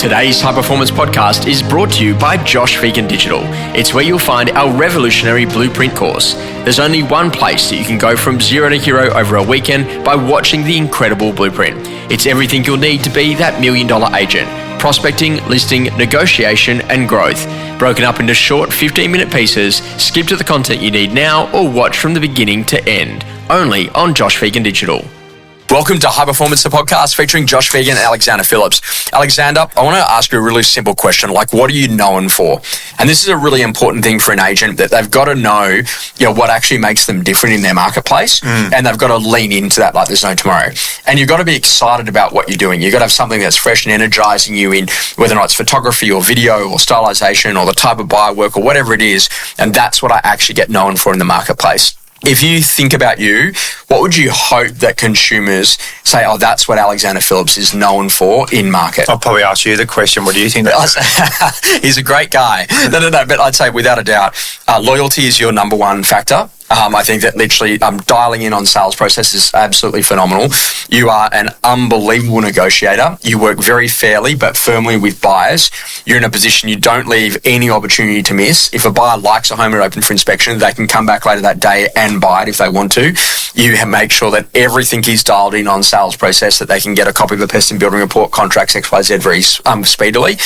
Today's High Performance Podcast is brought to you by Josh Phegan Digital. It's where you'll find our revolutionary blueprint course. There's only one place that you can go from zero to hero over a weekend by watching the incredible blueprint. It's everything you'll need to be that $1 million agent. Prospecting, listing, negotiation, and growth. Broken up into short 15-minute pieces, skip to the content you need now or watch from the beginning to end. Only on Josh Phegan Digital. Welcome to High Performance, the podcast featuring Josh Phegan and Alexander Phillips. Alexander, I want to ask you a really simple question, like what are you known for? And this is a really important thing for an agent, that they've got to know, what actually makes them different in their marketplace, and they've got to lean into that like there's no tomorrow. And you've got to be excited about what you're doing. You've got to have something that's fresh and energizing you in whether or not it's photography or video or stylization or the type of buyer work or whatever it is. And that's what I actually get known for in the marketplace. If you think about you, what would you hope that consumers say, oh, that's what Alexander Phillips is known for in market? I'll probably ask you the question, what do you think? He's a great guy. No, but I'd say without a doubt, loyalty is your number one factor. I think that literally dialing in on sales process is absolutely phenomenal. You are an unbelievable negotiator. You work very fairly but firmly with buyers. You're in a position you don't leave any opportunity to miss. If a buyer likes a home and open for inspection, they can come back later that day and buy it if they want to. You make sure that everything is dialed in on sales process, that they can get a copy of the pest and building report, contracts, XYZ very speedily.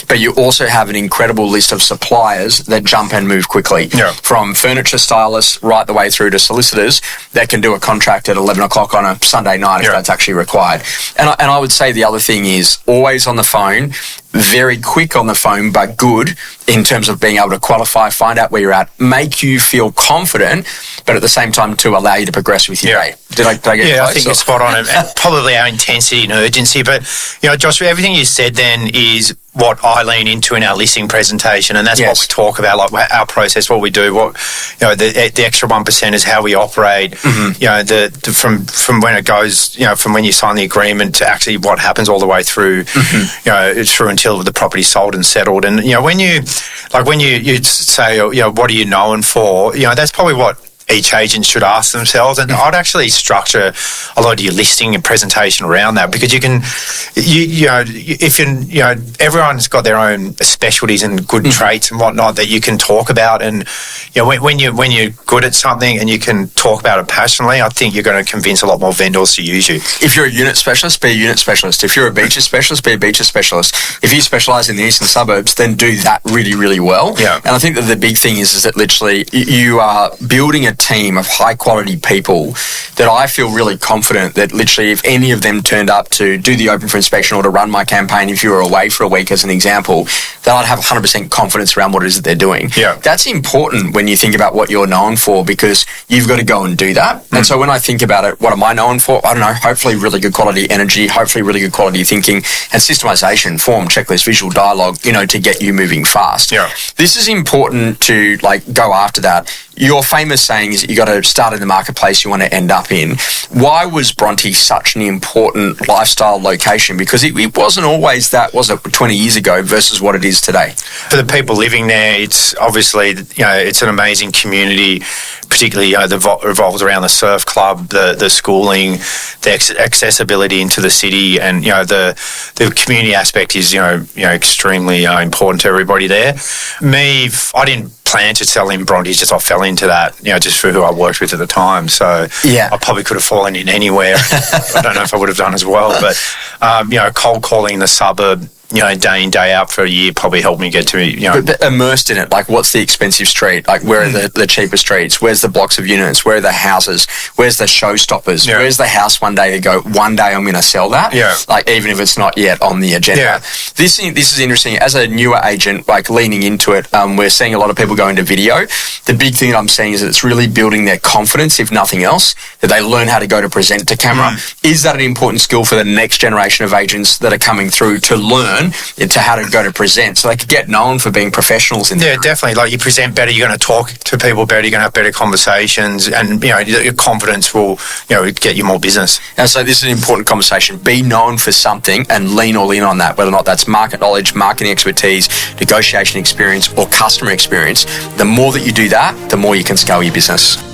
But you also have an incredible list of suppliers that jump and move quickly. Yeah. From furniture stylists right the way through to solicitors that can do a contract at 11 o'clock on a Sunday night if that's actually required. And I would say the other thing is always on the phone, very quick on the phone, but good in terms of being able to qualify, find out where you're at, make you feel confident, but at the same time to allow you to progress with your day. Did I get close? Yeah, I think you're spot on. And probably our intensity and urgency. But, Josh, everything you said then is what I lean into in our listing presentation, and that's what we talk about, like our process, what we do, the extra 1% is how we operate. Mm-hmm. From when it goes, from when you sign the agreement to actually what happens all the way through, through until the property's sold and settled. And when you say, what are you known for? That's probably what each agent should ask themselves, and I'd actually structure a lot of your listing and presentation around that, because everyone's got their own specialties and good traits and whatnot that you can talk about, and when you're good at something and you can talk about it passionately, I think you're going to convince a lot more vendors to use you. If you're a unit specialist, be a unit specialist. If you're a beaches specialist, be a beaches specialist. If you specialise in the eastern suburbs, then do that really, really well. Yeah. And I think that the big thing is that literally you are building a team of high quality people that I feel really confident that literally if any of them turned up to do the open for inspection or to run my campaign, if you were away for a week as an example, that I'd have 100% confidence around what it is that they're doing. Yeah. That's important when you think about what you're known for, because you've got to go and do that. And so when I think about it, what am I known for? I don't know, hopefully really good quality energy, hopefully really good quality thinking and systemization, form, checklist, visual dialogue, to get you moving fast. Yeah. This is important to go after that. Your famous saying is that you got to start in the marketplace you want to end up in. Why was Bronte such an important lifestyle location? Because it wasn't always that, was it, 20 years ago versus what it is today? For the people living there, it's obviously, it's an amazing community, particularly, that revolves around the surf club, the schooling, the accessibility into the city, and, the community aspect is, extremely important to everybody there. I didn't plan to sell in Bronte, just I fell into that, just for who I worked with at the time. So I probably could have fallen in anywhere. I don't know if I would have done as well, but cold calling the suburb, day in, day out for a year probably helped me get to, But immersed in it, what's the expensive street? Where are the cheaper streets? Where's the blocks of units? Where are the houses? Where's the showstoppers? Yeah. Where's the house one day to go, one day I'm going to sell that? Yeah. Even if it's not yet on the agenda. Yeah. This is interesting. As a newer agent, leaning into it, we're seeing a lot of people go into video. The big thing that I'm seeing is that it's really building their confidence, if nothing else, that they learn how to go to present to camera. Is that an important skill for the next generation of agents that are coming through to learn to how to go to present, so they could get known for being professionals in there? Yeah, definitely. You present better, you're going to talk to people better, you're going to have better conversations, and your confidence will get you more business. And so this is an important conversation. Be known for something and lean all in on that, whether or not that's market knowledge, marketing expertise, negotiation experience, or customer experience. The more that you do that, the more you can scale your business.